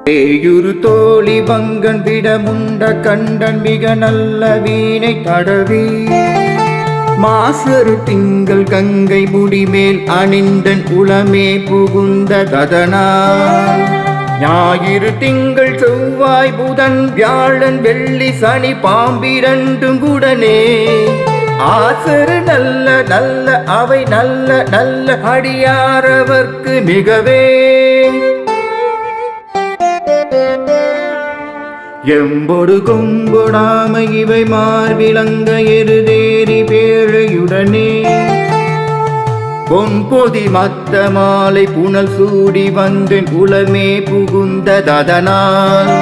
பேயுரு தோழி பங்கன் விடமுண்ட கண்டன் மிக நல்ல வீணை தடவி மாசரு திங்கள் கங்கை முடிமேல் அணிந்தன் உளமே புகுந்த ததனால் ஞாயிறு திங்கள் செவ்வாய் புதன் வியாழன் வெள்ளி சனி பாம்பிரண்டும் குடனே ஆசரு நல்ல நல்ல அவை நல்ல நல்ல அடியாரவர்க்கு மிகவே எம்பொடு கொம்பொடாமை இவை மார்பிளங்க எருதேறி பேழையுடனே பொன்பொதி மத்த மாலை புனல் சூடி வந்தன் உளமே புகுந்த ததனால்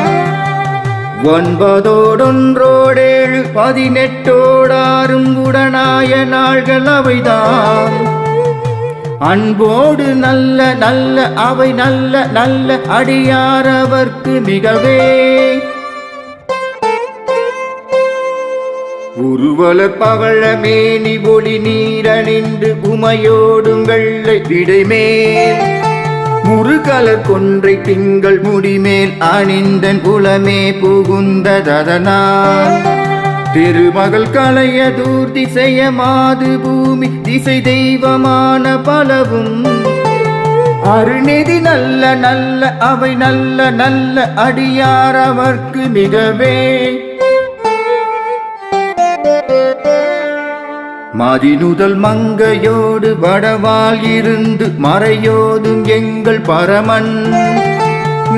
9 18 உடனாய நாள்கள் அவைதான் அன்போடு நல்ல நல்ல அவை நல்ல நல்ல அடியாரவர்க்கு மிகவே உருவலர் பவழ மேனி ஒளி நீரணிந்து உமையோடும் வெள்ளை விடைமேல் முருகலர் கொன்றை திங்கள் முடிமேல் அணிந்தன் உளமே புகுந்த ததனால் திருமகள் களைய தூர் திசைய மாது பூமி திசை தெய்வமான பலவும் அருணெதி நல்ல நல்ல அவை நல்ல நல்ல அடியாரவர்க்கு மிகவே மதிநுதல் மங்கையோடு வடவால் இருந்து மறையோதும் எங்கள் பரமன்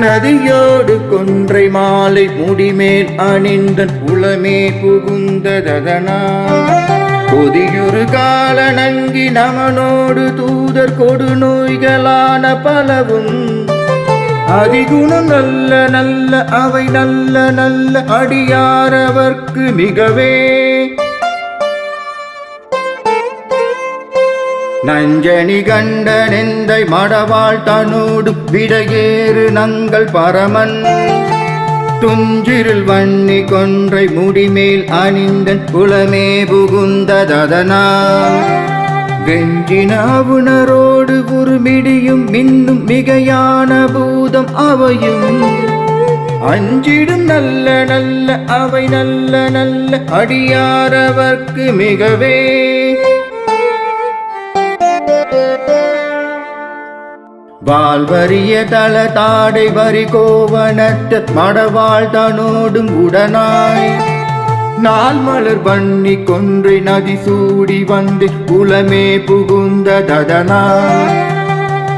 நதியோடு கொன்றை மாலை முடிமேல் அணிந்தன் உளமே புகுந்த ததனால் கொதியுறு கால நங்கி நமனோடு தூதர் கொடு நோய்களான பலவும் அதிகுணம் நல்ல நல்ல அவை நல்ல நல்ல அடியாரவர்க்கு மிகவே நஞ்சனி கண்டனெந்தை மடவாள் தனோடு விடையேறு நங்கள் பரமன் துஞ்சிருள் வன்னி கொன்றை முடிமேல் அணிந்தன் குலமே புகுந்த ததனால் வெஞ்சினாவுணரோடு உருமிடியும் மின்னும் மிகையான பூதம் அவையும் அஞ்சிடும் நல்ல நல்ல அவை நல்ல நல்ல அடியாரவர்க்கு மிகவே வாழ்வரிய தள தாடை வரி கோவனத்த மடவாள் தனோடும் உடனாய் நாள் மலர் பண்ணி கொன்றை நதி சூடி வந்து குலமே புகுந்த ததனால்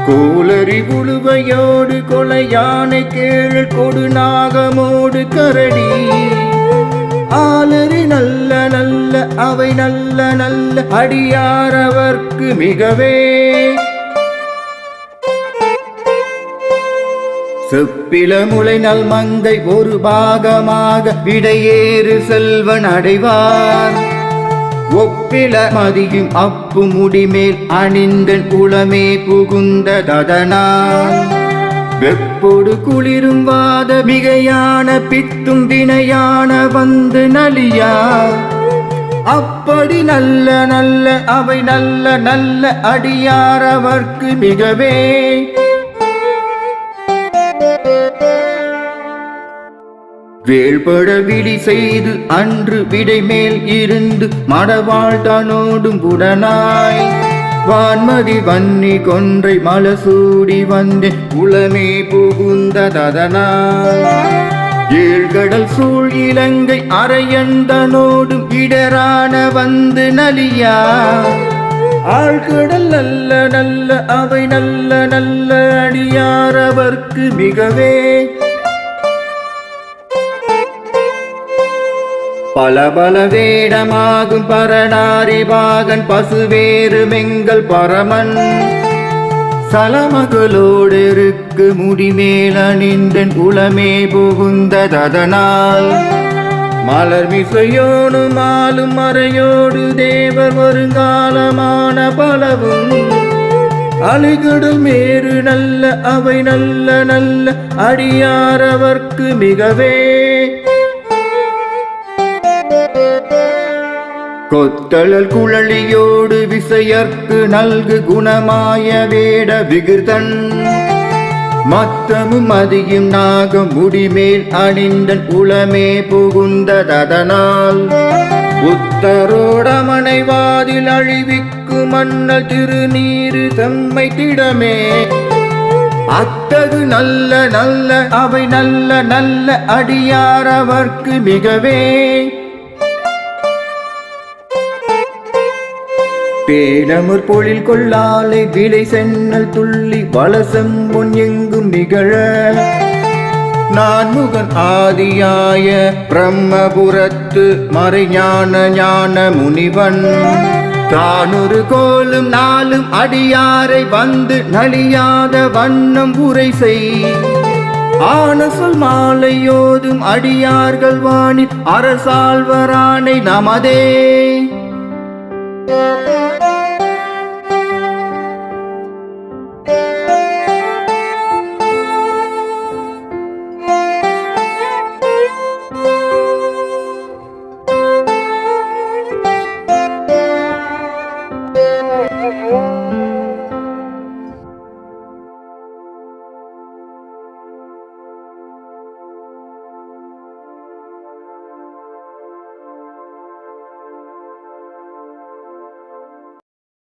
கோலரி உழுவையோடு கொலையானை கேள் கொடு நாகமோடு கரடி ஆலரி நல்ல நல்ல அவை நல்ல நல்ல அடியாரவர்க்கு மிகவே செப்பில முளை நல் மங்கை ஒரு பாகமாக விடையேறு செல்வன் அடைவார் ஒப்பில மதியும் அப்பு முடிமேல் அணிந்தன் உளமே புகுந்த ததனால் வெப்பொடு குளிரும் வாத மிகையான பித்தும் வினையான வந்து நலியா அப்படி நல்ல நல்ல அவை நல்ல நல்ல அடியாரவர்க்கு மிகவே வேள்பட விழி செய்து அன்று விடைமேல் இருந்து மடவாள் தனோடும் உடனாய் வான்மதி வன்னி கொன்றை மலசூடி வந்தே உளமே புகுந்த ததனால் ஏழ்கடல் சூழ் இலங்கை அரையண்டனோடும் இடரான வந்து நலியா ஆழ்கடல் நல்ல நல்ல அவை நல்ல நல்ல அடியாரவர்க்கு மிகவே பல பல வேடமாகும் பரணாரி பாகன் பசுவேறு மெங்கள் பரமன் சலமகளோடு இருக்கு முடிமேல் அணிந்தன் உளமே புகுந்த ததனால் மலர் மிசையோடு மாலும் மறையோடு தேவர் வருங்காலமான பலவும் அலைகடல் மேறு நல்ல அவை நல்ல நல்ல அடியாரவர்க்கு மிகவே கொத்தளல் குழலியோடு விசையர்க்கு நல்கு குணமாய வேட விகிர்தன் மத்தமும் மதியும் நாகம் முடிமேல் அணிந்தன் உளமே புகுந்ததனால் உத்தரோடமனைவாதில் அழிவிக்கு மன்னல் திருநீரு செம்மை திடமே அத்தகு நல்ல நல்ல அவை நல்ல நல்ல அடியார் அவர்க்கு மிகவே பேணமுற் பொழில் கொள்ளாலை விலை சென்னல் துள்ளி வளசம்பொன் எங்கும் நிகழ நான்முகன் ஆதியாய பிரம்மபுரத்து மறைஞான ஞான முனிவன் தானொரு கோலும் நாளும் அடியாரை வந்து நலியாத வண்ணம் உரை செய் ஆன சொல் மாலையோதும் அடியார்கள் வாணி அரசாழ்வரானை நமதே